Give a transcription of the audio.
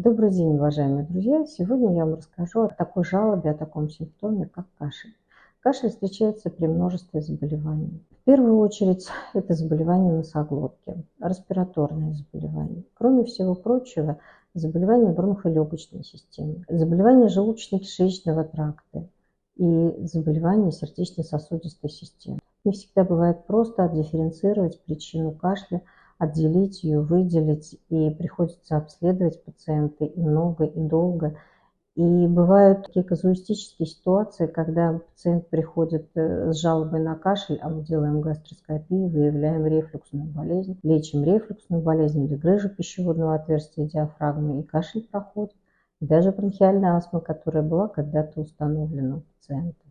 Добрый день, уважаемые друзья! Сегодня я вам расскажу о такой жалобе, о таком симптоме, как кашель. Кашель встречается при множестве заболеваний. В первую очередь это заболевания носоглотки, респираторные заболевания. Кроме всего прочего, заболевания бронхолегочной системы, заболевания желудочно-кишечного тракта и заболевания сердечно-сосудистой системы. Не всегда бывает просто отдифференцировать причину кашля, отделить ее, выделить, и приходится обследовать пациента и много, и долго. И бывают такие казуистические ситуации, когда пациент приходит с жалобой на кашель, а мы делаем гастроскопию, выявляем рефлюксную болезнь, лечим рефлюксную болезнь или грыжу пищеводного отверстия диафрагмы, и кашель проходит. И даже бронхиальная астма, которая была когда-то установлена у пациента.